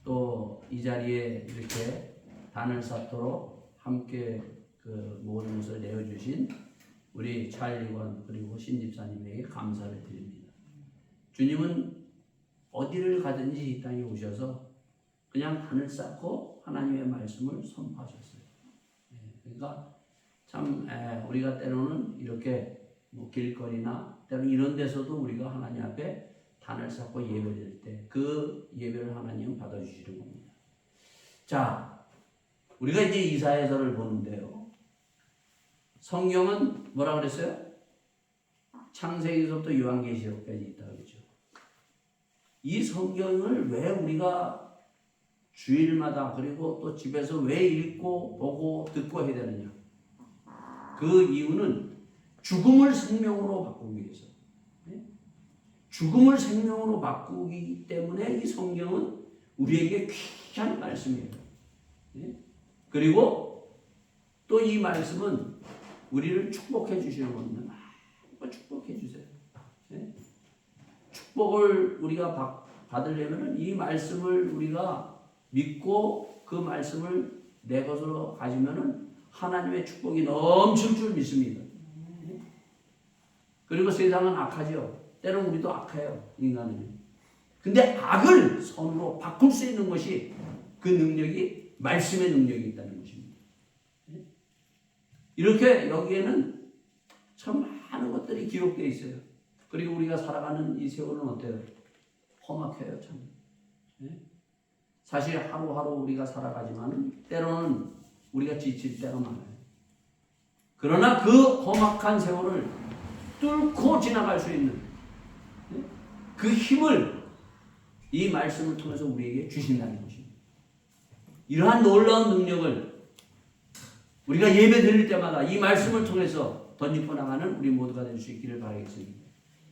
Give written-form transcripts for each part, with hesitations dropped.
또 이 자리에 이렇게 단을 쌓도록 함께 그 모든 것을 내어주신 우리 찰리원 그리고 신집사님에게 감사를 드립니다. 주님은 어디를 가든지 이 땅에 오셔서 그냥 단을 쌓고 하나님의 말씀을 선포하셨어요. 그러니까 참 우리가 때로는 이렇게 뭐 길거리나 때로는 이런 데서도 우리가 하나님 앞에 단을 쌓고 예배드릴 때 그 예배를 하나님은 받아주시는 겁니다. 자, 우리가 이제 이사야서를 보는데요. 성경은 뭐라 그랬어요? 창세기서부터 요한계시록까지 있다고 그랬죠. 이 성경을 왜 우리가 주일마다 그리고 또 집에서 왜 읽고 보고 듣고 해야 되느냐? 그 이유는 죽음을 생명으로 바꾸기 위해서. 죽음을 생명으로 바꾸기 때문에 이 성경은 우리에게 귀한 말씀이에요. 그리고 또 이 말씀은 우리를 축복해 주시는 겁니다. 축복해 주세요. 축복을 우리가 받으려면 이 말씀을 우리가 믿고 그 말씀을 내 것으로 가지면은 하나님의 축복이 넘칠 줄 믿습니다. 그리고 세상은 악하죠. 때로는 우리도 악해요. 인간은. 근데 악을 선으로 바꿀 수 있는 것이 그 능력이 말씀의 능력이 있다는 것입니다. 이렇게 여기에는 참 많은 것들이 기록되어 있어요. 그리고 우리가 살아가는 이 세월은 어때요? 험악해요, 참. 사실 하루하루 우리가 살아가지만 때로는 우리가 지칠 때가 많아요. 그러나 그 험악한 세월을 뚫고 지나갈 수 있는 그 힘을 이 말씀을 통해서 우리에게 주신다는 것입니다. 이러한 놀라운 능력을 우리가 예배 드릴 때마다 이 말씀을 통해서 덧입고 나가는 우리 모두가 될 수 있기를 바라겠습니다.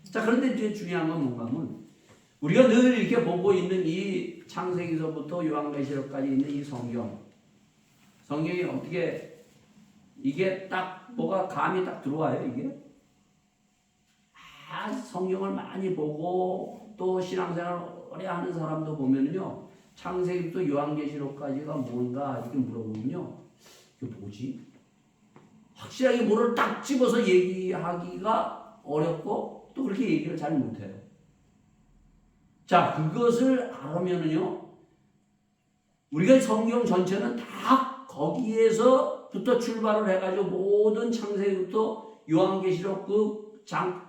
자, 그런데 이제 중요한 건 뭔가 하면 우리가 늘 이렇게 보고 있는 이 창세기서부터 요한계시록까지 있는 이 성경이 어떻게 이게 딱 뭐가 감이 딱 들어와요, 이게? 성경을 많이 보고 또 신앙생활을 오래 하는 사람도 보면요, 창세기부터 요한계시록까지가 뭔가 이렇게 물어보면요, 이게 뭐지? 확실하게 뭐를 딱 집어서 얘기하기가 어렵고 또 그렇게 얘기를 잘 못해요. 자, 그것을 알면은요, 우리가 성경 전체는 다 거기에서부터 출발을 해가지고 모든 창세기부터 요한계시록 그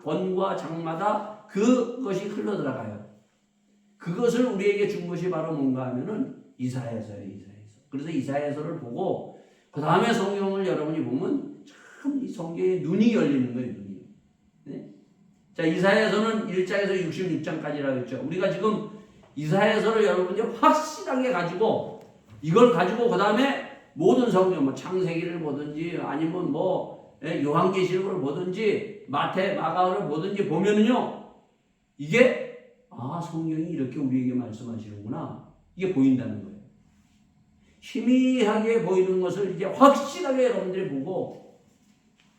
권과 장마다 그것이 흘러들어가요. 그것을 우리에게 준 것이 바로 뭔가 하면은 이사야서예요, 이사야서. 그래서 이사야서를 보고 그 다음에 성경을 여러분이 보면 참 이 성경에 눈이 열리는 거예요, 눈이. 네? 자, 이사야서는 1장에서 66장까지라고 했죠. 우리가 지금 이사야서를 여러분이 확실하게 가지고 이걸 가지고 그 다음에 모든 성경, 뭐 창세기를 보든지 아니면 뭐 요한계시록을 보든지 마태, 마가를 보든지 보면은요, 이게 성경이 이렇게 우리에게 말씀하시는구나, 이게 보인다는 거예요. 희미하게 보이는 것을 이제 확실하게 여러분들이 보고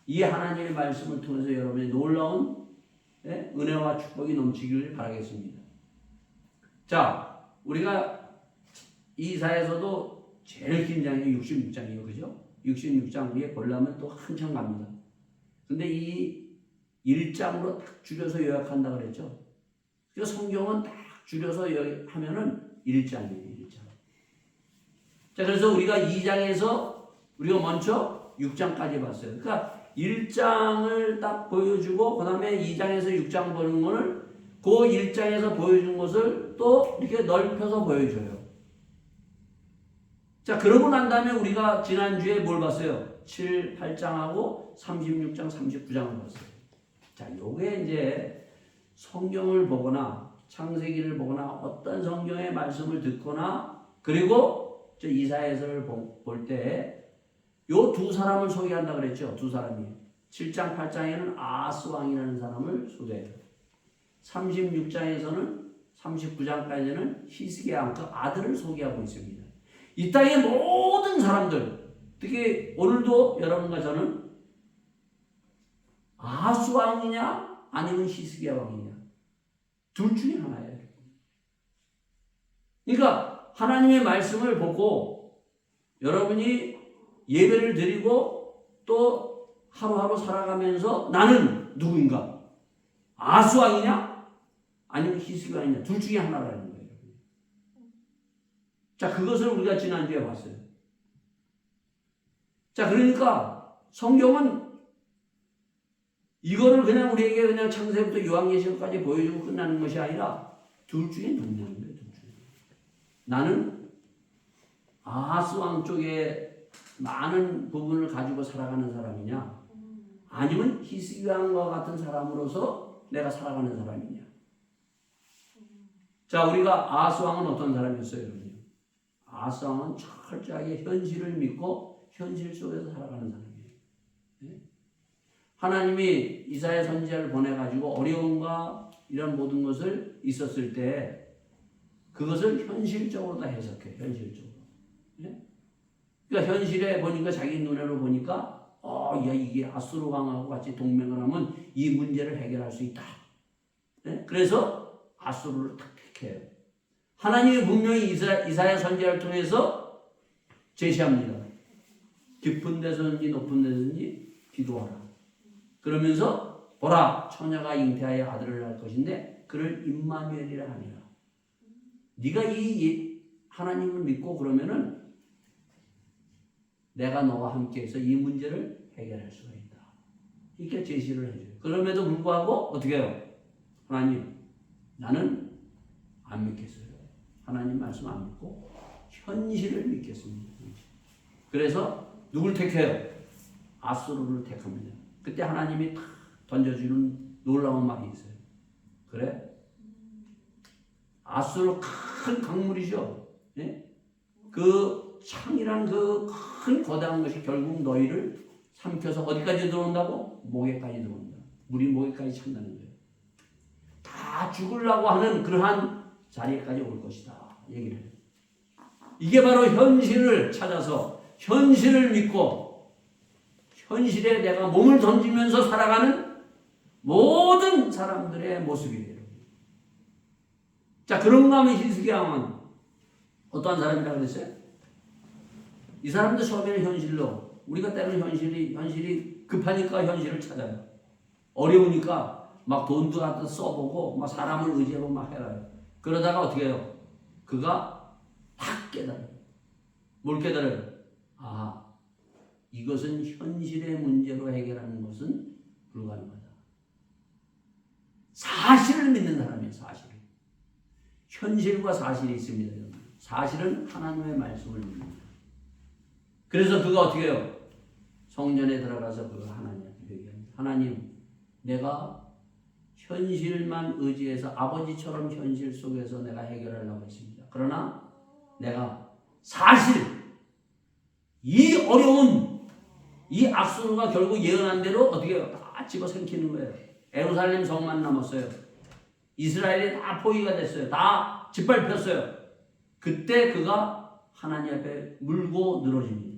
이 하나님의 말씀을 통해서 여러분의 놀라운 은혜와 축복이 넘치기를 바라겠습니다. 자, 우리가 이사야서도 제일 긴 장이 66장이에요. 그죠? 66장 위에 보려면 또 한참 갑니다. 근데 이 1장으로 딱 줄여서 요약한다 그랬죠? 그 성경은 딱 줄여서 하면은 1장이에요. 1장. 자, 그래서 우리가 2장에서 우리가 먼저 6장까지 봤어요. 그러니까 1장을 딱 보여주고 그 다음에 2장에서 6장 보는 거를 그 1장에서 보여준 것을 또 이렇게 넓혀서 보여줘요. 자, 그러고 난 다음에 우리가 지난주에 뭘 봤어요? 7, 8장하고 36장, 39장을 봤어요. 자, 요게 이제 성경을 보거나 창세기를 보거나 어떤 성경의 말씀을 듣거나 그리고 저 이사야서를 볼 때 요 두 사람을 소개한다 그랬죠. 두 사람이. 7장, 8장에는 아하스 왕이라는 사람을 소개해요. 36장에서는 39장까지는 히스기야 왕 그 아들을 소개하고 있습니다. 이 땅의 모든 사람들, 특히 오늘도 여러분과 저는 아하스 왕이냐 아니면 히스기야 왕이냐 둘 중에 하나예요. 그러니까 하나님의 말씀을 보고 여러분이 예배를 드리고 또 하루하루 살아가면서 나는 누구인가? 아수왕이냐? 아니면 히스기야이냐? 둘 중에 하나라는 거예요. 자, 그것을 우리가 지난주에 봤어요. 자, 그러니까 성경은 이거를 그냥 우리에게 그냥 창세부터 요한계시록까지 보여주고 끝나는 것이 아니라 둘 중에 누구냐는 거예요. 둘 중에. 나는 아하스 왕 쪽에 많은 부분을 가지고 살아가는 사람이냐, 아니면 히스기야 왕과 같은 사람으로서 내가 살아가는 사람이냐. 자, 우리가 아하스 왕은 어떤 사람이었어요, 여러분? 아하스 왕은 철저하게 현실을 믿고 현실 속에서 살아가는 사람이에요. 네? 하나님이 이사야 선지자를 보내가지고 어려움과 이런 모든 것을 있었을 때 그것을 현실적으로 다 해석해. 현실적으로. 네? 그러니까 현실에 보니까 자기 눈으로 보니까 야, 이게 아수르 왕하고 같이 동맹을 하면 이 문제를 해결할 수 있다. 네? 그래서 아수르를 딱 택해요. 하나님이 분명히 이사야 선지자를 통해서 제시합니다. 깊은 데서든지 높은 데서든지 기도하라. 그러면서 보라, 처녀가 잉태하여 아들을 낳을 것인데 그를 임마누엘이라 하니라. 네가 이 하나님을 믿고 그러면은 내가 너와 함께해서 이 문제를 해결할 수가 있다. 이렇게 제시를 해줘요. 그럼에도 불구하고 어떻게 해요? 하나님, 나는 안 믿겠어요. 하나님 말씀 안 믿고 현실을 믿겠습니다. 그래서 누굴 택해요? 아수르를 택합니다. 그때 하나님이 탁 던져주는 놀라운 말이 있어요. 그래? 아수르 큰 강물이죠. 예? 그 창이란 그 큰 거대한 것이 결국 너희를 삼켜서 어디까지 들어온다고? 목에까지 들어온다. 물이 목에까지 찬다는 거예요. 다 죽으려고 하는 그러한 자리에까지 올 것이다. 얘기를 해요. 이게 바로 현실을 찾아서 현실을 믿고 현실에 내가 몸을 던지면서 살아가는 모든 사람들의 모습이에요. 자, 그런가 하면 히스기야 왕은 어떠한 사람이라고 그랬어요? 이 사람도 처음에는 현실로, 우리가 때로는 현실이 급하니까 현실을 찾아요. 어려우니까 막 돈도 갖다 써보고 막 사람을 의지하고 막 해라요. 그러다가 어떻게 해요? 그가 딱 깨달아요. 뭘 깨달아요? 아, 이것은 현실의 문제로 해결하는 것은 불가능하다. 사실을 믿는 사람이에요. 사실을. 현실과 사실이 있습니다. 사실은 하나님의 말씀을 믿습니다. 그래서 그가 어떻게 해요? 성전에 들어가서 그가 하나님한테 얘기합니다. 하나님, 내가 현실만 의지해서 아버지처럼 현실 속에서 내가 해결하려고 했습니다. 그러나 내가 사실 이 어려운 이 아수르가 결국 예언한 대로 어떻게 해요? 다 집어삼키는 거예요. 예루살렘 성만 남았어요. 이스라엘이 다 포위가 됐어요. 다 짓밟혔어요. 그때 그가 하나님 앞에 물고 늘어집니다.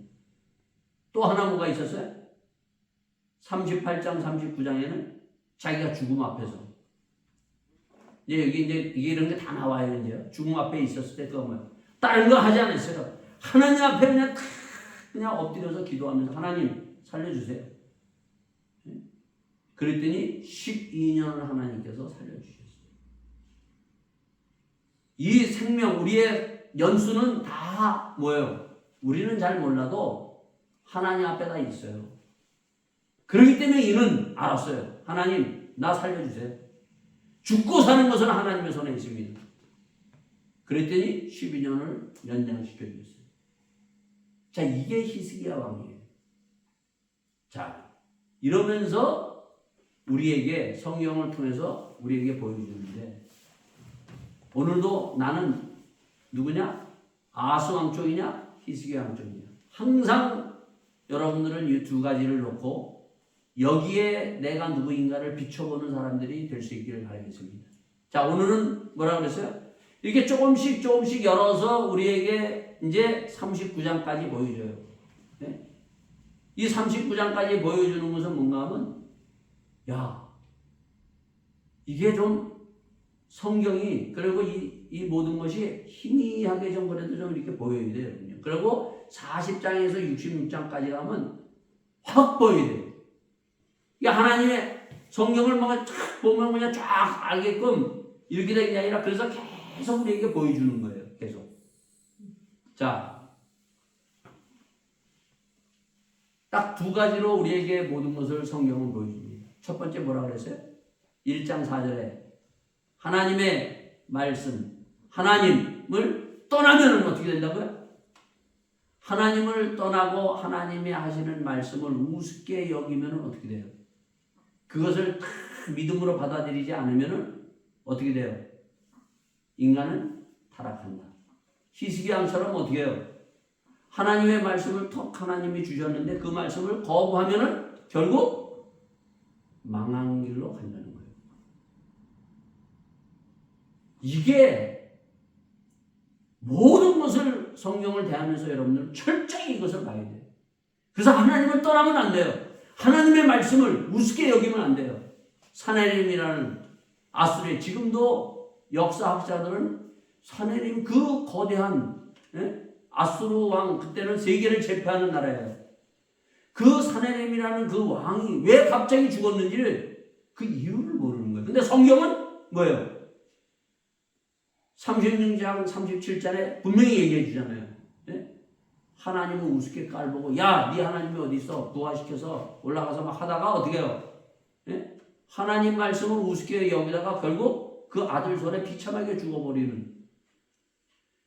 또 하나 뭐가 있었어요? 38장 39장에는 자기가 죽음 앞에서 이제 여기 이제 이런 게 다 나와요. 이제 죽음 앞에 있었을 때 그거 뭐예요? 다른 거 하지 않았어요. 하나님 앞에 그냥 엎드려서 기도하면서 하나님 살려주세요. 그랬더니 12년을 하나님께서 살려주셨어요. 이 생명, 우리의 연수는 다 뭐예요? 우리는 잘 몰라도 하나님 앞에 다 있어요. 그렇기 때문에 이는 알았어요. 하나님, 나 살려주세요. 죽고 사는 것은 하나님의 손에 있습니다. 그랬더니 12년을 연장시켜 주셨어요. 자, 이게 히스기야 왕이에요. 자, 이러면서 우리에게 성경을 통해서 우리에게 보여주는데 오늘도 나는 누구냐? 아하스 왕 쪽이냐? 히스기야 왕 쪽이냐? 항상 여러분들은 이 두 가지를 놓고 여기에 내가 누구인가를 비춰보는 사람들이 될 수 있기를 바라겠습니다. 자, 오늘은 뭐라고 그랬어요? 이렇게 조금씩 열어서 우리에게 이제 39장까지 보여줘요. 네? 이 39장까지 보여주는 것은 뭔가 하면 야, 이게 좀 성경이 그리고 이 이 모든 것이 희미하게 좀 그래도 좀 이렇게 보여야 돼요. 그리고 40장에서 66장까지 가면 확 보여야 돼요. 이게 하나님의 성경을 막 쫙 보면 그냥 쫙 알게끔 이렇게 되는 게 아니라 그래서 계속 우리에게 보여주는 거예요. 계속. 자, 딱 두 가지로 우리에게 모든 것을 성경은 보여줍니다. 첫 번째 뭐라 그랬어요? 1장 4절에 하나님의 말씀, 하나님을 떠나면 어떻게 된다고요? 하나님을 떠나고 하나님이 하시는 말씀을 우습게 여기면 어떻게 돼요? 그것을 다 믿음으로 받아들이지 않으면 어떻게 돼요? 인간은 타락한다. 히스기야처럼 어떻게 해요? 하나님의 말씀을 턱 하나님이 주셨는데 그 말씀을 거부하면은 결국 망한 길로 간다는 거예요. 이게 모든 것을 성경을 대하면서 여러분들은 철저히 이것을 봐야 돼요. 그래서 하나님을 떠나면 안 돼요. 하나님의 말씀을 우습게 여기면 안 돼요. 사내림이라는 아수르의 지금도 역사학자들은 사내림 그 거대한 아수르 왕 그때는 세계를 제패하는 나라예요. 그 사내림이라는 그 왕이 왜 갑자기 죽었는지를 그 이유를 모르는 거예요. 근데 성경은 뭐예요? 36장 37절에 분명히 얘기해 주잖아요. 하나님은 우습게 깔보고 야, 네 하나님이 어디 있어? 부활시켜서 올라가서 막 하다가 어떻게 해요? 하나님 말씀을 우습게 여기다가 결국 그 아들 손에 비참하게 죽어버리는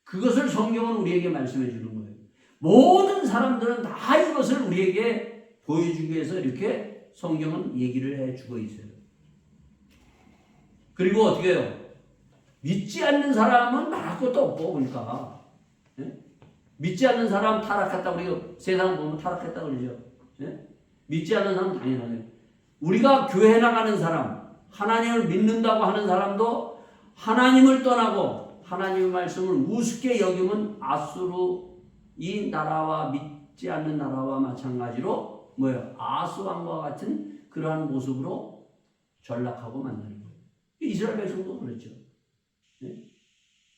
그것을 성경은 우리에게 말씀해 주는 거예요. 모든 사람들은 다 이것을 우리에게 보여주기 위해서 이렇게 성경은 얘기를 해주고 있어요. 그리고 어떻게 해요? 믿지 않는 사람은 말할 것도 없고 그러니까 믿지 않는 사람 타락했다고 우리가 세상 보면 타락했다고 그러죠. 믿지 않는 사람은 당연하네요. 우리가 교회 나가는 사람, 하나님을 믿는다고 하는 사람도 하나님을 떠나고 하나님의 말씀을 우습게 여기면 아수르 이 나라와 믿지 않는 나라와 마찬가지로 뭐예요? 아수왕과 같은 그러한 모습으로 전락하고 만나는 거예요. 이스라엘 백성도 그렇죠.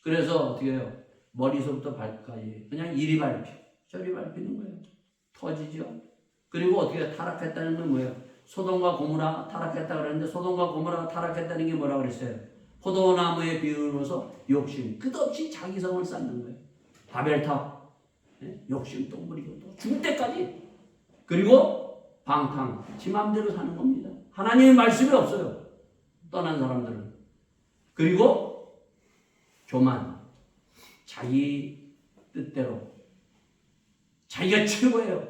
그래서 어떻게 해요? 머리서부터 발까지 그냥 이리 밟히고 저리 밟히는 거예요. 터지죠. 그리고 어떻게 타락했다는 건 뭐예요? 소돔과 고모라 타락했다 그랬는데 소돔과 고모라가 타락했다는 게 뭐라고 그랬어요? 포도나무에 비유로서 욕심 끝없이 자기 성을 쌓는 거예요. 바벨탑 욕심 또 부리고 또 죽을 때까지. 그리고 방탕 지 맘대로 사는 겁니다. 하나님의 말씀이 없어요. 떠난 사람들은. 그리고 교만 자기 뜻대로 자기가 최고예요.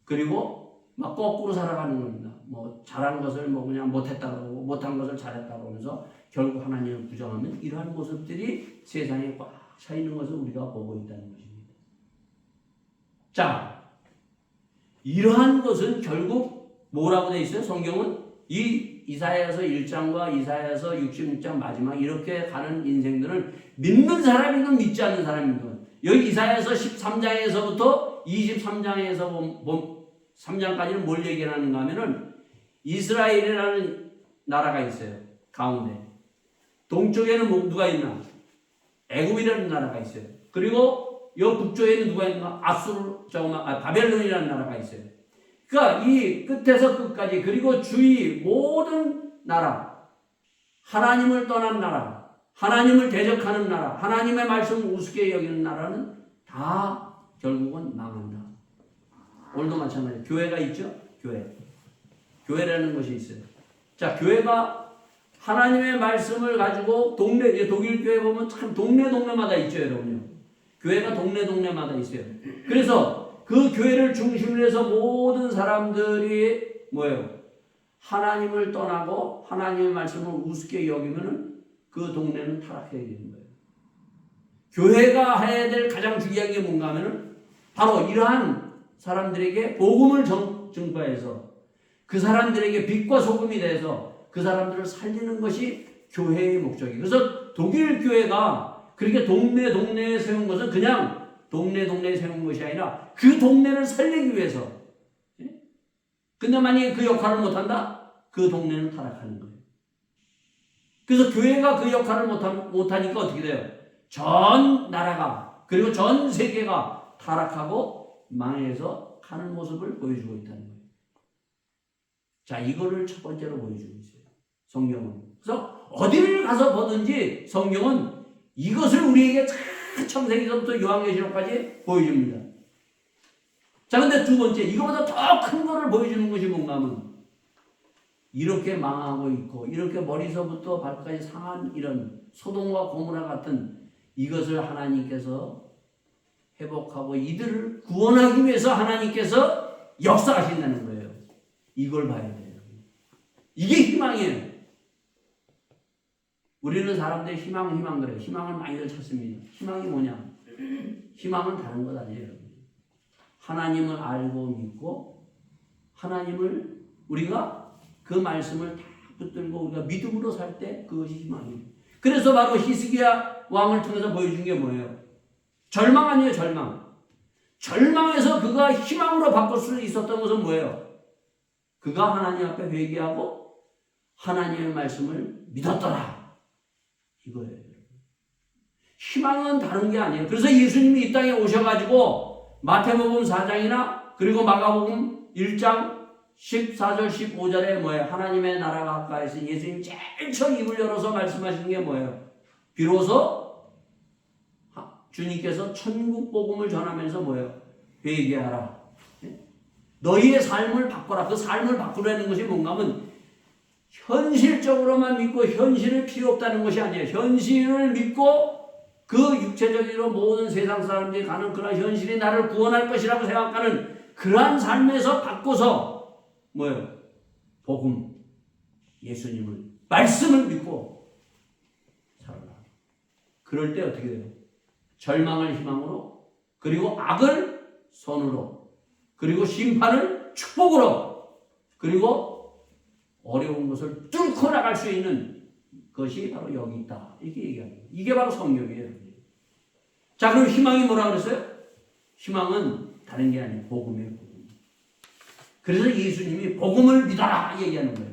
그리고 막 거꾸로 살아가는 겁니다. 뭐 잘하는 것을 뭐 그냥 못했다 그러고 못한 것을 잘했다 그러면서 결국 하나님을 부정하는 이러한 모습들이 세상에 꽉 차 있는 것을 우리가 보고 있다는 것입니다. 자, 이러한 것은 결국 뭐라고 되어 있어요? 성경은 이 이사야서 1장과 이사야서 66장 마지막 이렇게 가는 인생들은 믿는 사람이든 믿지 않는 사람이든 여기 이사야서 13장에서부터 23장에서 3장까지는 뭘 얘기하는가 하면은 이스라엘이라는 나라가 있어요. 가운데. 동쪽에는 누가 있나? 애굽이라는 나라가 있어요. 그리고 이 북쪽에는 누가 있나? 바벨론이라는 나라가 있어요. 그러니까 이 끝에서 끝까지 그리고 주위 모든 나라, 하나님을 떠난 나라, 하나님을 대적하는 나라, 하나님의 말씀을 우습게 여기는 나라는 다 결국은 망한다. 오늘도 마찬가지예요. 교회가 있죠? 교회라는 것이 있어요. 자, 교회가 하나님의 말씀을 가지고 독일 교회 보면 참 동네마다 있죠, 여러분요. 교회가 동네마다 있어요. 그래서 그 교회를 중심으로 해서 모든 사람들이 뭐예요? 하나님을 떠나고 하나님의 말씀을 우습게 여기면은 그 동네는 타락해야 되는 거예요. 교회가 해야 될 가장 중요한 게 뭔가 하면은 바로 이러한 사람들에게 복음을 증거해서 그 사람들에게 빛과 소금이 돼서 그 사람들을 살리는 것이 교회의 목적이에요. 그래서 독일 교회가 그렇게 동네에 세운 것은 그냥 동네에 세운 것이 아니라 그 동네를 살리기 위해서. 근데 만약에 그 역할을 못한다? 그 동네는 타락하는 거예요. 그래서 교회가 그 역할을 못하니까 어떻게 돼요? 전 나라가 그리고 전 세계가 타락하고 망해서 가는 모습을 보여주고 있다는 거예요. 자, 이거를 첫 번째로 보여주고 있어요. 성경은. 그래서 어디를 가서 보든지 성경은 이것을 우리에게 창세기서부터 요한계시록까지 보여줍니다. 자, 근데 두 번째, 이거보다 더 큰 거를 보여주는 것이 뭔가 하면 이렇게 망하고 있고 이렇게 머리서부터 발까지 상한 이런 소돔과 고모라 같은 이것을 하나님께서 회복하고 이들을 구원하기 위해서 하나님께서 역사하신다는 거예요. 이걸 봐야 돼요. 이게 희망이에요. 우리는 사람들이 희망 그래요. 희망을 많이들 찾습니다. 희망이 뭐냐? 희망은 다른 것 아니에요. 하나님을 알고 믿고 하나님을 우리가 그 말씀을 다 붙들고 우리가 믿음으로 살 때 그것이 희망이에요. 그래서 바로 히스기야 왕을 통해서 보여준 게 뭐예요? 절망 아니에요, 절망. 절망에서 그가 희망으로 바꿀 수 있었던 것은 뭐예요? 그가 하나님 앞에 회개하고 하나님의 말씀을 믿었더라. 이거예요. 희망은 다른 게 아니에요. 그래서 예수님이 이 땅에 오셔가지고 마태복음 4장이나 그리고 마가복음 1장 14절 15절에 뭐예요? 하나님의 나라가 가까이서 예수님 제일 처음 입을 열어서 말씀하시는 게 뭐예요? 비로소 주님께서 천국 복음을 전하면서 뭐예요? 회개하라. 너희의 삶을 바꿔라. 그 삶을 바꾸려는 것이 뭔가 하면 현실적으로만 믿고 현실을 필요 없다는 것이 아니에요. 현실을 믿고 그 육체적으로 모든 세상 사람들이 가는 그런 현실이 나를 구원할 것이라고 생각하는 그러한 삶에서 바꿔서 뭐예요? 복음, 예수님을, 말씀을 믿고 살아라. 그럴 때 어떻게 돼요? 절망을 희망으로, 그리고 악을 선으로, 그리고 심판을 축복으로, 그리고 어려운 것을 뚫고 나갈 수 있는 것이 바로 여기 있다. 이렇게 얘기합니다. 이게 바로 성경이에요. 자, 그럼 희망이 뭐라 그랬어요? 희망은 다른 게 아니에요. 복음이에요. 복음. 그래서 예수님이 복음을 믿어라 얘기하는 거예요.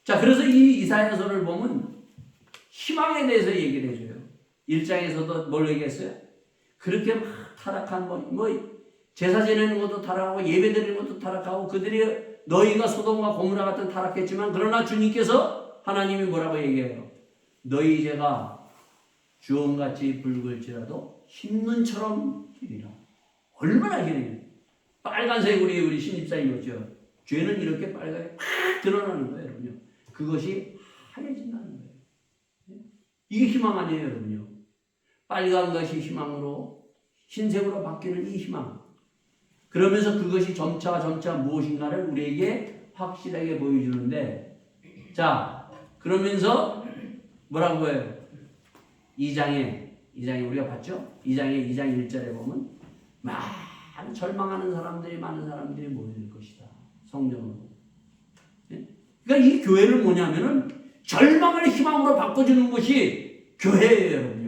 자, 그래서 이 이사야서를 보면 희망에 대해서 얘기를 해줘요. 1장에서도 뭘 얘기했어요? 그렇게 막 타락한 제사 지내는 것도 타락하고 예배 드리는 것도 타락하고 그들이 너희가 소돔과 고모라 같은 타락했지만 그러나 주님께서 하나님이 뭐라고 얘기해요? 너희 죄가 주홍같이 붉을지라도 흰눈처럼 희리라. 얼마나 희리해요. 빨간색 우리 신입사님이었죠. 죄는 이렇게 빨갛게 팍 드러나는 거예요. 여러분요. 그것이 하얘진다는 거예요. 이게 희망 아니에요. 여러분요. 빨간 것이 희망으로 흰색으로 바뀌는 이 희망. 그러면서 그것이 점차 무엇인가를 우리에게 확실하게 보여주는데, 자, 그러면서 뭐라고 해요? 2장에 우리가 봤죠? 2장 1절에 보면 많은 절망하는 사람들이 많은 사람들이 모여들 것이다. 성령으로. 그러니까 이 교회를 뭐냐면은 절망을 희망으로 바꿔주는 것이 교회예요, 여러분요.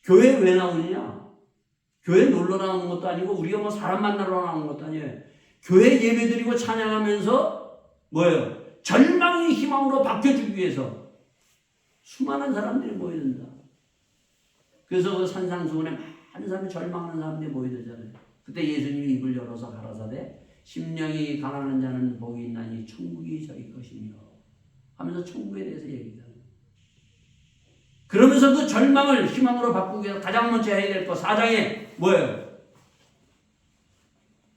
교회 왜 나오느냐? 교회 놀러 나오는 것도 아니고 우리가 뭐 사람 만나러 나오는 것도 아니에요. 교회 예배드리고 찬양하면서 뭐예요? 절망이 희망으로 바뀌어주기 위해서 수많은 사람들이 모여든다. 그래서 그 산상수훈에 많은 사람이 절망하는 사람들이 모여들잖아요. 그때 예수님이 입을 열어서 가라사대 심령이 가난한 자는 복이 있나니 천국이 저희 것이며 하면서 천국에 대해서 얘기하잖아요. 그러면서 그 절망을 희망으로 바꾸기 위해서 가장 먼저 해야 될 것 4장에 뭐예요?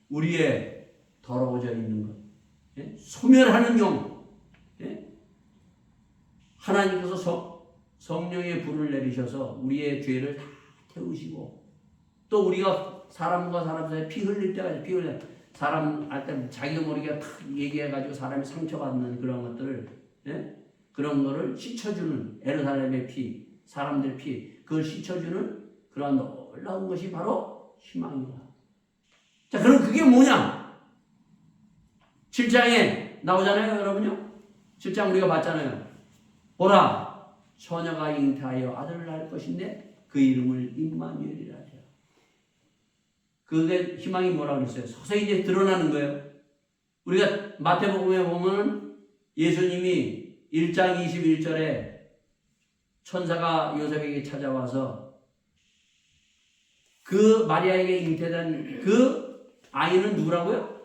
우리의 더러워져 있는 것, 소멸하는 영. 하나님께서 성령의 불을 내리셔서 우리의 죄를 다 태우시고 또 우리가 사람과 사람 사이에 피 흘릴 때까지 피 흘려 사람 할 때 자기가 모르게 탁 얘기해가지고 사람이 상처받는 그런 것들을 그런 거를 씻어주는 에르살렘의 피, 사람들의 피, 그걸 씻어주는 그런 놀라운 것이 바로 희망이다. 자, 그럼 그게 뭐냐? 7장에 나오잖아요, 여러분요. 7장 우리가 봤잖아요. 보라, 처녀가 잉태하여 아들을 낳을 것인데 그 이름을 임마누엘이라 하리라. 그게 희망이 뭐라고 그랬어요? 서서히 이제 드러나는 거예요. 우리가 마태복음에 보면 예수님이 1장 21절에 천사가 요셉에게 찾아와서 그 마리아에게 잉태된 그 아이는 누구라고요?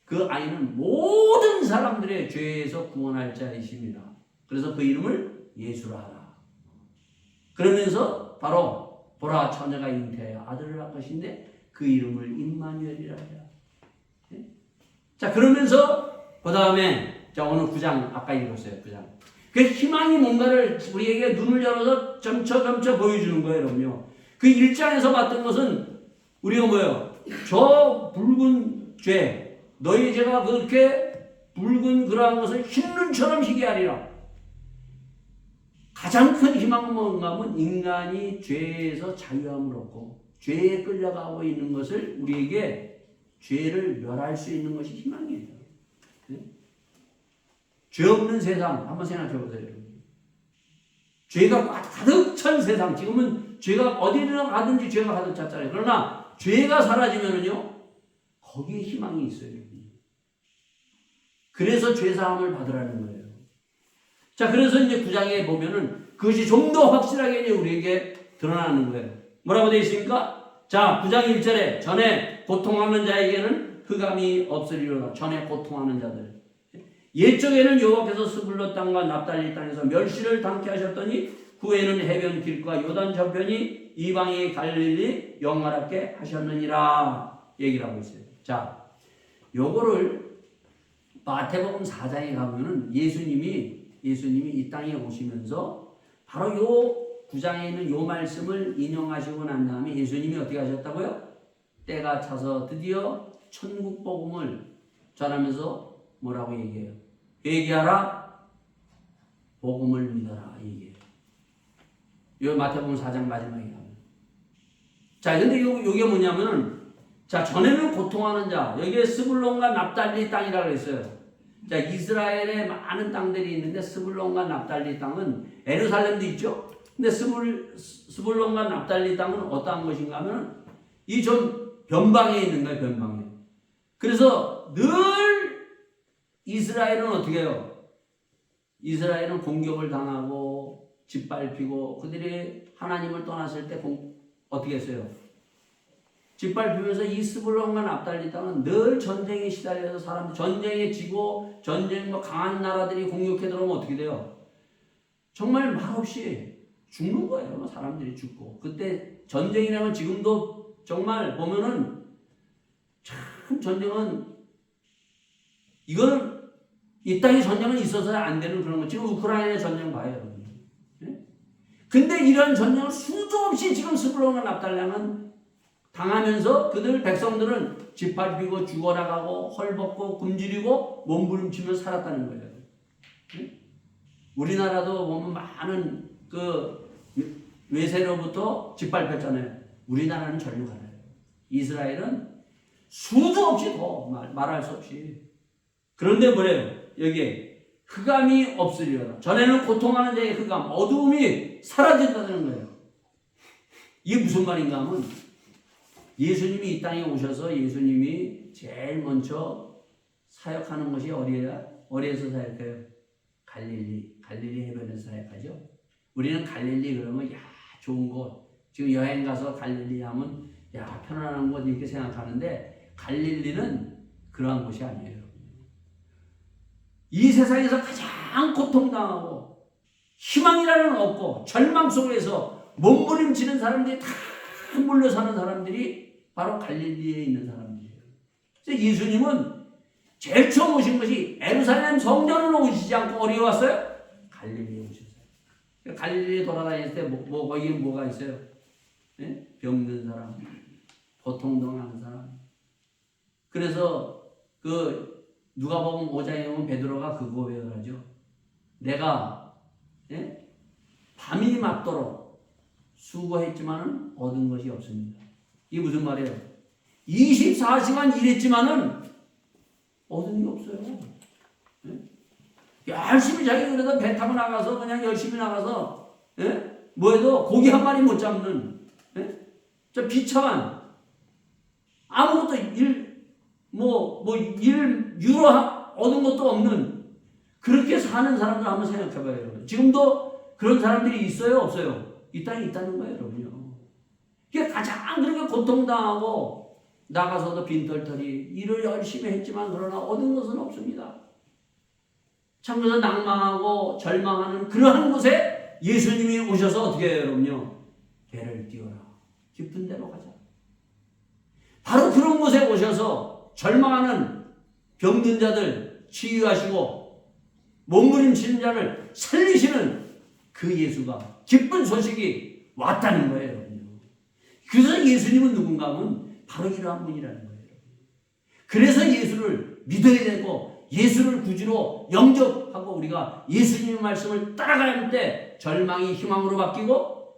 그 아이는 모든 사람들의 죄에서 구원할 자이십니다. 그래서 그 이름을 예수라 하라. 그러면서 바로 보라 처녀가 잉태하여 아들을 낳을 것인데 그 이름을 임마누엘이라 해라. 네? 자, 그러면서 그 다음에 자, 오늘 9장 아까 읽었어요. 9장. 그 희망이 뭔가를 우리에게 눈을 열어서 점차 보여주는 거예요, 여러분요. 그 1장에서 봤던 것은 우리가 뭐예요? 저 붉은 죄, 너희 죄가 그렇게 붉은 그러한 것을 흰 눈처럼 희게 하리라. 가장 큰 희망은 뭔가 하면 인간이 죄에서 자유함을 얻고 죄에 끌려가고 있는 것을 우리에게 죄를 멸할 수 있는 것이 희망이에요. 네? 죄 없는 세상 한번 생각해 보세요. 죄가 가득 찬 세상, 지금은 죄가 어디를 가든지 죄가 가득 찼잖아요. 그러나 죄가 사라지면은요 거기에 희망이 있어요. 그래서 죄사함을 받으라는 거예요. 자, 그래서 이제 9장에 보면은 그것이 좀 더 확실하게 이제 우리에게 드러나는 거예요. 뭐라고 되어 있습니까? 자, 9장 1절에 전에 고통하는 자에게는 흑암이 없으리로다. 전에 고통하는 자들. 옛적에는 여호와께서 스불론 땅과 납달리 땅에서 멸시를 당케 하셨더니 후에는 해변 길과 요단 저편이 이방의 갈릴리 영화롭게 하셨느니라 얘기를 하고 있어요. 자, 요거를 마태복음 4장에 가면은 예수님이 이 땅에 오시면서 바로 요 9장에 있는 요 말씀을 인용하시고 난 다음에 예수님이 어떻게 하셨다고요? 때가 차서 드디어 천국 복음을 전하면서 뭐라고 얘기해요? 회개하라, 복음을 믿어라 얘기해요. 요 마태복음 4장 마지막에 가면. 자, 근데 요게 뭐냐면은 자, 전에는 고통하는 자, 여기에 스불론과 납달리 땅이라고 했어요. 자, 이스라엘에 많은 땅들이 있는데 스불론과 납달리 땅은 예루살렘도 있죠. 근데 스불론과 납달리 땅은 어떠한 것인가 하면 이 좀 변방에 있는 거예요, 변방에. 그래서 늘 이스라엘은 어떻게 해요? 이스라엘은 공격을 당하고 짓밟히고 그들이 하나님을 떠났을 때 어떻게 했어요? 짓밟히면서 이 스불론과 납달리 땅은 늘 전쟁에 시달려서 사람들 전쟁에 지고 전쟁 강한 나라들이 공격해 들어오면 어떻게 돼요? 정말 말없이 죽는 거예요. 사람들이 죽고. 그때 전쟁이라면 지금도 정말 보면은 참 전쟁은 이거는 이 땅에 전쟁은 있어서는 안 되는 그런 거. 지금 우크라이나 전쟁 봐요, 여러분. 네? 근데 이런 전쟁을 수도 없이 지금 스불론과 납달리는 당하면서 그들 백성들은 짓밟히고 죽어나가고 헐벗고 굶주리고 몸부림치며 살았다는 거예요. 네? 우리나라도 보면 많은 그 외세로부터 짓밟혔잖아요. 우리나라는 전혀 달라요. 이스라엘은 수도 없이 더 말할 수 없이. 그런데 뭐래요? 여기에 흑암이 없으리라. 전에는 고통하는 자의 흑암, 어두움이 사라진다는 거예요. 이게 무슨 말인가 하면 예수님이 이 땅에 오셔서 예수님이 제일 먼저 사역하는 것이 어디에서 사역해요? 갈릴리 해변에서 사역하죠. 우리는 갈릴리 그러면 야 좋은 곳, 지금 여행 가서 갈릴리 하면 야 편안한 곳 이렇게 생각하는데 갈릴리는 그러한 곳이 아니에요. 이 세상에서 가장 고통당하고 희망이라는 없고 절망 속에서 몸부림치는 사람들이 다 물려 사는 사람들이 바로 갈릴리에 있는 사람들이에요. 그래서 예수님은 제일 처음 오신 것이 예루살렘 성전으로 오시지 않고 어디에 왔어요? 갈릴리에 오셨어요. 갈릴리에 돌아다닐 때 거기에 뭐가 있어요? 네? 병든 사람, 고통당하는 사람. 그래서 그 누가복음 5장에 보면 베드로가 그 고백을 하죠. 내가 밤이 맞도록 수고했지만은 얻은 것이 없습니다. 이게 무슨 말이에요? 24시간 일했지만은 얻은 게 없어요. 열심히 자기 그래도 배 타고 나가서 그냥 열심히 나가서 뭐해도 고기 한 마리 못 잡는 저 비참한 아무것도 일 유로 얻은 것도 없는 그렇게 사는 사람들 한번 생각해봐요. 여러분. 지금도 그런 사람들이 있어요? 없어요? 이 땅에 있다는 거예요. 여러분요. 이게 가장 그렇게 고통당하고 나가서도 빈털터리 일을 열심히 했지만 그러나 얻은 것은 없습니다. 참 그래서 낭망하고 절망하는 그러한 곳에 예수님이 오셔서 어떻게 해요? 여러분요. 배를 띄워라. 깊은 데로 가자. 바로 그런 곳에 오셔서 절망하는 병든 자들 치유하시고 몸부림치는 자를 살리시는 그 예수가 기쁜 소식이 왔다는 거예요. 여러분. 그래서 예수님은 누군가 하면 바로 이러한 분이라는 거예요. 그래서 예수를 믿어야 되고 예수를 구주로 영접하고 우리가 예수님의 말씀을 따라가야 할 때 절망이 희망으로 바뀌고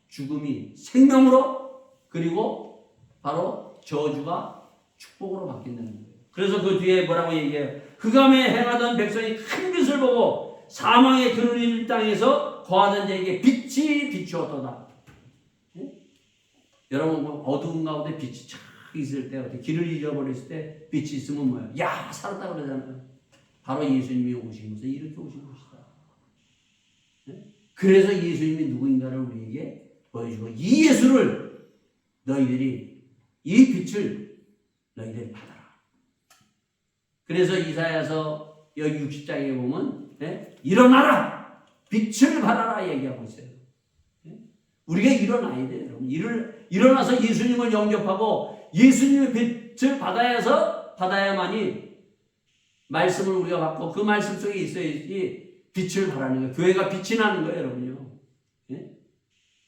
죽음이 생명으로 그리고 바로 저주가 축복으로 바뀐다는 거예요. 그래서 그 뒤에 뭐라고 얘기해요? 흑암에 행하던 백성이 큰 빛을 보고 사망의 그늘 있는 땅에서 거하던 자에게 빛이 비추었도다. 네? 여러분 어두운 가운데 빛이 쫙 있을 때 어떻게 길을 잃어버렸을 때 빛이 있으면 뭐예요? 야 살았다 그러잖아요. 바로 예수님이 오신 것은 이렇게 오신 것이다. 네? 그래서 예수님이 누구인가를 우리에게 보여주고 이 예수를 너희들이 이 빛을 너희들이 받아라. 그래서 이사야서 여기 60장에 보면 네? 일어나라 빛을 발하라 얘기하고 있어요. 네? 우리가 일어나야 돼요. 여러분. 일어나서 예수님을 영접하고 예수님의 빛을 받아야만이 말씀을 우리가 받고 그 말씀 속에 있어야지 빛을 발하는 거예요. 교회가 빛이 나는 거예요. 여러분요. 네?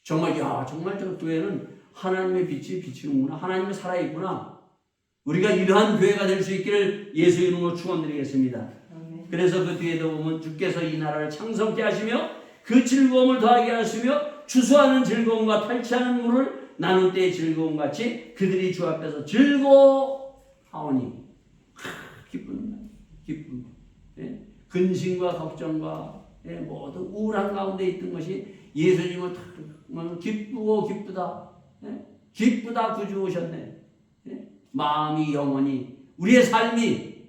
정말 저 교회는 하나님의 빛이 비치는구나. 하나님이 살아있구나. 우리가 이러한 교회가 될 수 있기를 예수 이름으로 축원드리겠습니다. 그래서 그 뒤에도 보면 주께서 이 나라를 창성케 하시며 그 즐거움을 더하게 하시며 추수하는 즐거움과 탈취하는 물을 나눌 때의 즐거움 같이 그들이 주 앞에서 즐거워하오니 기쁨. 예? 근심과 걱정과 모든 우울한 가운데 있던 것이 예수님을 기쁘고 기쁘다. 예? 기쁘다 구주 오셨네. 예? 마음이 영원히 우리의 삶이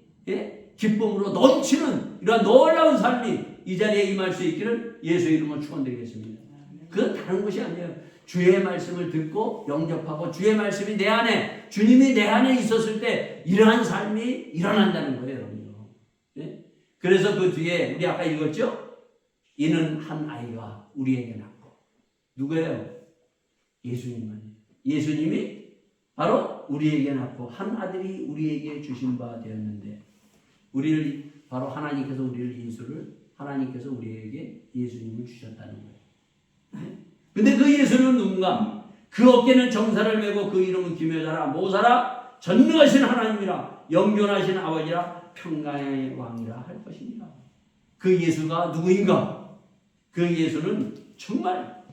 기쁨으로 넘치는 이러한 놀라운 삶이 이 자리에 임할 수 있기를 예수 이름으로 축원드리겠습니다. 그건 다른 것이 아니에요. 주의 말씀을 듣고 영접하고 주의 말씀이 내 안에 주님이 내 안에 있었을 때 이러한 삶이 일어난다는 거예요. 여러분요. 그래서 그 뒤에 우리 아까 읽었죠? 이는 한 아이가 우리에게 낳고 누구예요? 예수님만이에요. 예수님이 바로 우리에게 낳고 한 아들이 우리에게 주신 바 되었는데 우리를 바로 하나님께서 하나님께서 우리에게 예수님을 주셨다는 거예요. 근데 그 예수는 누군가? 그 어깨는 정사를 메고 그 이름은 기묘자라 모사라 전능하신 하나님이라 영존하신 아버지라 평강의 왕이라 할 것입니다. 그 예수가 누구인가? 그 예수는 정말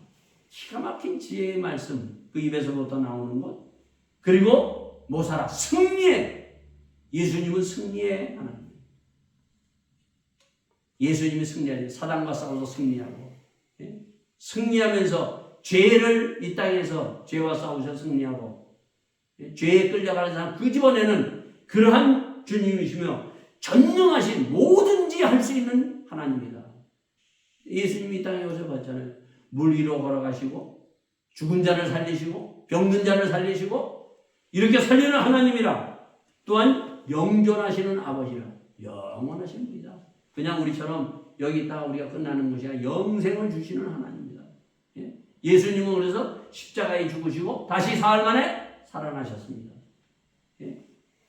기가 막힌 지혜의 말씀 그 입에서부터 나오는 것 그리고 모사라 승리의 예수님은 승리의 하나님. 예수님이 승리하지 사단과 싸워서 승리하고 승리하면서 죄를 이 땅에서 죄와 싸우셔 승리하고 죄에 끌려가는 사람 끄집어내는 그러한 주님이시며 전능하신 뭐든지 할 수 있는 하나님이다. 예수님이 이 땅에 오셔 봤잖아요. 물 위로 걸어가시고 죽은 자를 살리시고 병든 자를 살리시고 이렇게 살리는 하나님이라 또한 영존하시는 아버지라 영원하신 분이다. 그냥 우리처럼 여기 있다가 우리가 끝나는 것이 아니라 영생을 주시는 하나님입니다. 예수님은 그래서 십자가에 죽으시고 다시 사흘 만에 살아나셨습니다.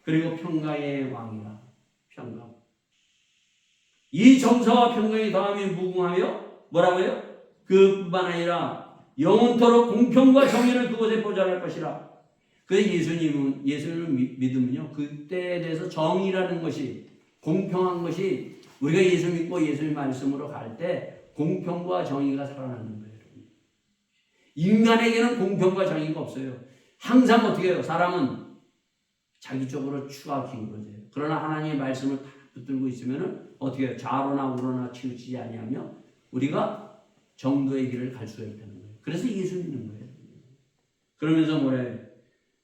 그리고 평강의 왕이라 평강. 이 정사와 평강이 더함이 무궁하며 뭐라고요? 그뿐만 아니라 영원토록 공평과 정의를 그곳에 보존할 것이라. 그래서 예수님을 믿으면요 그때에 대해서 정의라는 것이 공평한 것이 우리가 예수 믿고 예수의 말씀으로 갈 때 공평과 정의가 살아나는 거예요. 인간에게는 공평과 정의가 없어요. 항상 어떻게 해요? 사람은 자기 쪽으로 추가 기울어져요. 그러나 하나님의 말씀을 다 붙들고 있으면 어떻게 해요? 좌로나 우로나 치우치지 아니하며 우리가 정도의 길을 갈 수가 있다는 거예요. 그래서 예수 믿는 거예요. 그러면서 뭐래요?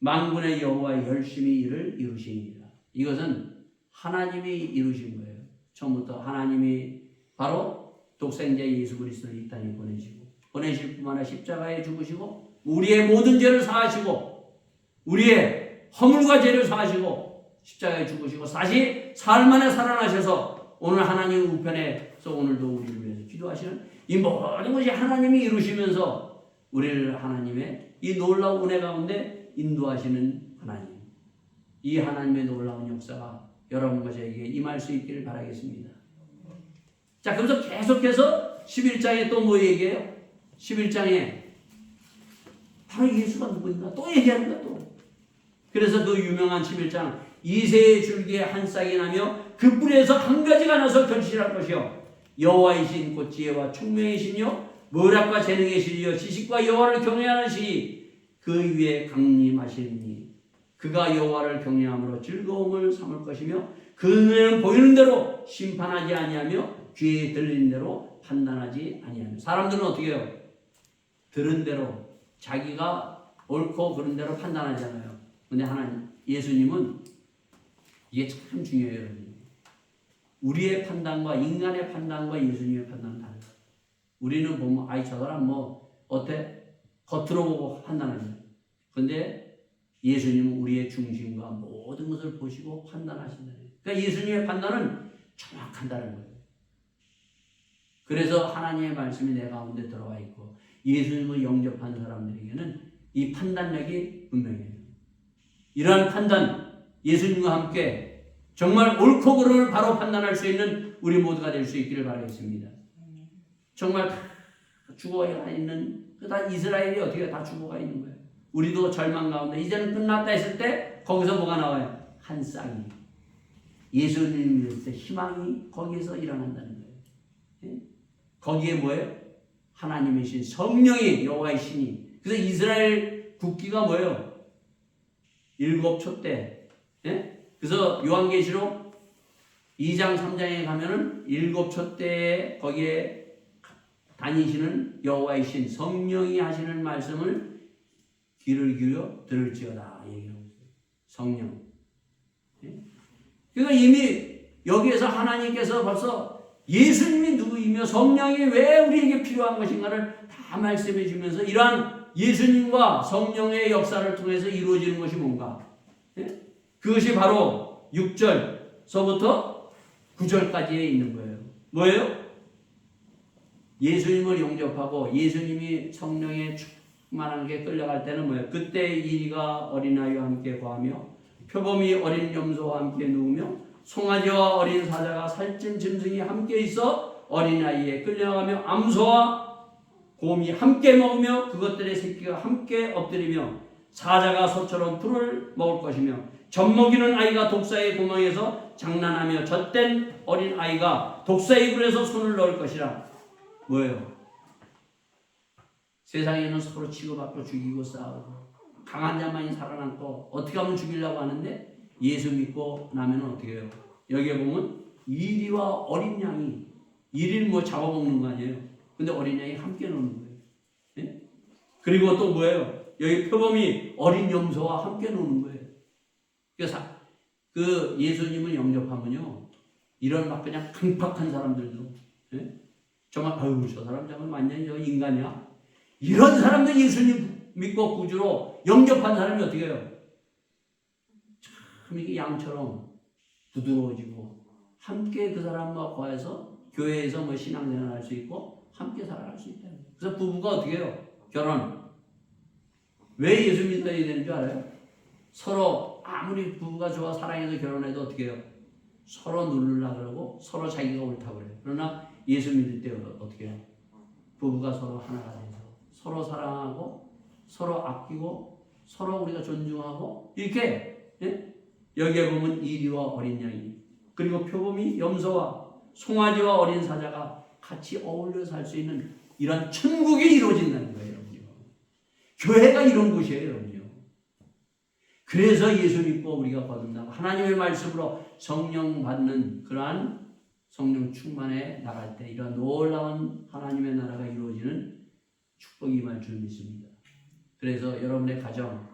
만군의 여호와 열심히 일을 이루시니라. 이것은 하나님이 이루신 거예요. 처음부터 하나님이 바로 독생자 예수 그리스도를 이 땅에 보내실 뿐만 아니라 십자가에 죽으시고 우리의 모든 죄를 사하시고 우리의 허물과 죄를 사하시고 십자가에 죽으시고 다시 사흘 만에 살아나셔서 오늘 하나님 우편에서 오늘도 우리를 위해서 기도하시는 이 모든 것이 하나님이 이루시면서 우리를 하나님의 이 놀라운 은혜 가운데 인도하시는 하나님, 이 하나님의 놀라운 역사가 여러분과 저에게 임할 수 있기를 바라겠습니다. 자, 그래서 계속해서 11장에 또 뭐 얘기해요? 11장에 바로 예수가 누구인가 또 얘기하는 거야 또. 그래서 그 유명한 11장 이새의 줄기에 한 싹이 나며 그 뿌리에서 한 가지가 나서 결실할 것이요 여호와이신 곧 지혜와 총명이시며 모략과 재능의 신이요 지식과 여호와를 경외하는 시 그 위에 강림하시니 그가 여호와를 경외함으로 즐거움을 삼을 것이며 그 눈에는 보이는 대로 심판하지 아니하며 귀에 들리는 대로 판단하지 아니하며. 사람들은 어떻게 해요? 들은 대로 자기가 옳고 그른 대로 판단하잖아요. 근데 하나님 예수님은 이게 참 중요해요. 여러분. 우리의 판단과 인간의 판단과 예수님의 판단은 달라요. 우리는 보면 아이 저 사람 뭐 어때? 겉으로 보고 판단하죠. 근데 예수님은 우리의 중심과 모든 것을 보시고 판단하신다는 거예요. 그러니까 예수님의 판단은 정확한다는 거예요. 그래서 하나님의 말씀이 내 가운데 들어와 있고 예수님을 영접한 사람들에게는 이 판단력이 분명해요. 이러한 판단, 예수님과 함께 정말 옳고 그름을 바로 판단할 수 있는 우리 모두가 될 수 있기를 바라겠습니다. 정말 다 죽어가 있는 다 이스라엘이 어떻게 다 죽어가 있는 거예요. 우리도 절망 가운데 이제는 끝났다 했을 때 거기서 뭐가 나와요? 한 쌍이 예수님을 믿을 때 희망이 거기에서 일어난다는 거예요. 예? 거기에 뭐예요? 하나님의 신 성령이 여호와의 신이. 그래서 이스라엘 국기가 뭐예요? 7촛대. 예? 그래서 요한계시록 2장 3장에 가면은 7촛대에 거기에 다니시는 여호와의 신 성령이 하시는 말씀을 귀를 기울여 들을지어다 얘기하고 있어요. 성령. 예? 그러니까 이미 여기에서 하나님께서 벌써 예수님이 누구이며 성령이 왜 우리에게 필요한 것인가를 다 말씀해 주면서 이러한 예수님과 성령의 역사를 통해서 이루어지는 것이 뭔가? 예? 그것이 바로 6절서부터 9절까지에 있는 거예요. 뭐예요? 예수님을 영접하고 예수님이 성령에 충만하게 끌려갈 때는 뭐예요? 그때 이리가 어린아이와 함께 거하며 표범이 어린 염소와 함께 누우며 송아지와 어린 사자가 살찐 짐승이 함께 있어 어린아이에 끌려가며 암소와 곰이 함께 먹으며 그것들의 새끼가 함께 엎드리며 사자가 소처럼 풀을 먹을 것이며 젖먹이는 아이가 독사의 구멍에서 장난하며 젖된 어린 아이가 독사의 굴에서 손을 넣을 것이라. 뭐예요? 세상에는 서로 치고받고 죽이고 싸우고 강한 자만이 살아남고 어떻게 하면 죽이려고 하는데 예수 믿고 나면 어떻게 해요? 여기에 보면 이리와 어린 양이 이리를 뭐 잡아먹는 거 아니에요? 근데 어린 양이 함께 노는 거예요. 네? 그리고 또 뭐예요? 여기 표범이 어린 염소와 함께 노는 거예요. 그래서 그 예수님을 영접하면요 이런 막 그냥 강팍한 사람들도 네? 정말 아유 저 사람 정말 완전히 저 인간이야. 이런 사람들 예수님 믿고 구주로 영접한 사람이 어떻게 해요? 참 이게 양처럼 부드러워지고 함께 그 사람과 거해서 교회에서 뭐 신앙생활 할 수 있고 함께 살아갈 수 있다는 거예요. 그래서 부부가 어떻게 해요? 결혼. 왜 예수 믿어야 되는 줄 알아요? 서로 아무리 부부가 좋아 사랑해서 결혼해도 어떻게 해요? 서로 누르려고 그러고 서로 자기가 옳다고 그래요. 그러나 예수 믿을 때 어떻게 해요? 부부가 서로 하나가 돼서 서로 사랑하고 서로 아끼고 서로 우리가 존중하고 이렇게 예? 여기에 보면 이리와 어린 양이 그리고 표범이 염소와 송아지와 어린 사자가 같이 어울려 살 수 있는 이런 천국이 이루어진다는 거예요. 여러분요. 교회가 이런 곳이에요. 여러분요. 그래서 예수 믿고 우리가 거듭나고 하나님의 말씀으로 성령 받는 그러한 성령 충만에 나갈 때 이런 놀라운 하나님의 나라가 이루어지는 축복이 임할 줄 믿습니다. 그래서 여러분의 가정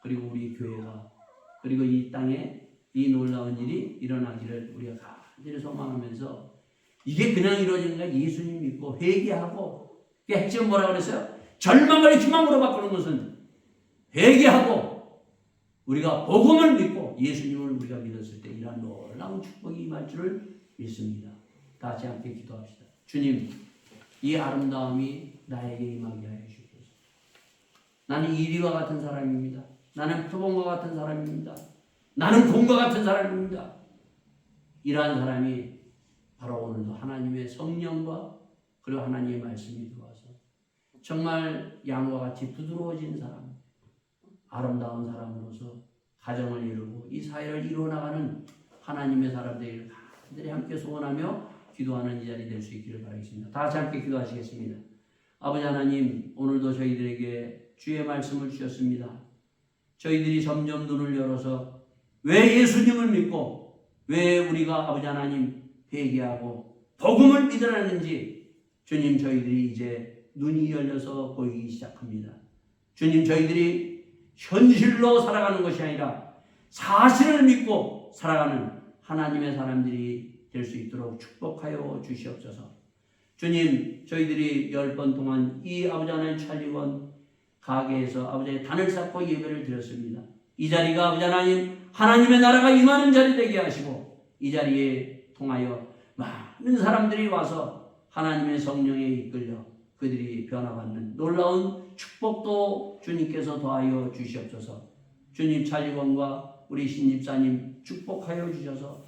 그리고 우리 교회가 그리고 이 땅에 이 놀라운 일이 일어나기를 우리가 간절히 소망하면서 이게 그냥 이루어지는 게 예수님 믿고 회개하고 그 핵심은 뭐라 그랬어요? 절망을 희망으로 바꾸는 것은 회개하고 우리가 복음을 믿고 예수님을 우리가 믿었을 때 이러한 놀라운 축복이 임할 줄을 믿습니다. 다 같이 함께 기도합시다. 주님, 이 아름다움이 나에게 임하게 하여 주옵소서. 나는 이리와 같은 사람입니다. 나는 표본과 같은 사람입니다. 나는 곰과 같은 사람입니다. 이러한 사람이 바로 오늘도 하나님의 성령과 그리고 하나님의 말씀이 들어와서 정말 양과 같이 부드러워진 사람, 아름다운 사람으로서 가정을 이루고 이 사회를 이루어나가는 하나님의 사람들을 간절히 함께 소원하며 기도하는 이 자리 될 수 있기를 바라겠습니다. 다 같이 함께 기도하시겠습니다. 아버지 하나님, 오늘도 저희들에게 주의 말씀을 주셨습니다. 저희들이 점점 눈을 열어서 왜 예수님을 믿고 왜 우리가 아버지 하나님 회개하고 복음을 믿으라는지 주님, 저희들이 이제 눈이 열려서 보이기 시작합니다. 주님, 저희들이 현실로 살아가는 것이 아니라 사실을 믿고 살아가는 하나님의 사람들이 될 수 있도록 축복하여 주시옵소서. 주님, 저희들이 10번 동안 이 아버지 하나님 찰리원 가게에서 아버지의 단을 쌓고 예배를 드렸습니다. 이 자리가 아버지 하나님 하나님의 나라가 임하는 자리 되게 하시고 이 자리에 통하여 많은 사람들이 와서 하나님의 성령에 이끌려 그들이 변화받는 놀라운 축복도 주님께서 더하여 주시옵소서. 주님, 찰리원과 우리 신집사님 축복하여 주셔서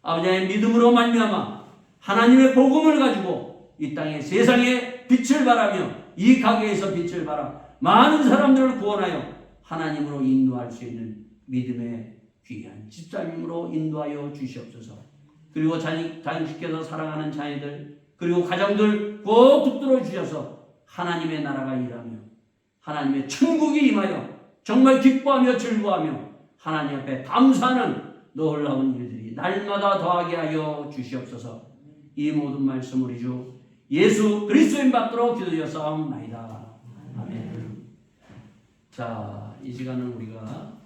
아버지의 믿음으로 말미암아 하나님의 복음을 가지고 이 땅에 세상에 빛을 발하며 이 가게에서 빛을 발하 많은 사람들을 구원하여 하나님으로 인도할 수 있는 믿음의 귀한 집사님으로 인도하여 주시옵소서. 그리고 자식께서 사랑하는 자녀들 그리고 가정들 꼭 붙들어 주셔서 하나님의 나라가 일하며 하나님의 천국이 임하여 정말 기뻐하며 즐거워하며 하나님 앞에 감사하는 놀라운 일들이 날마다 더하게 하여 주시옵소서. 이 모든 말씀 우리 주 예수 그리스도인 받도록 기도하였사옵나이다. 아멘. 자, 이 시간은 우리가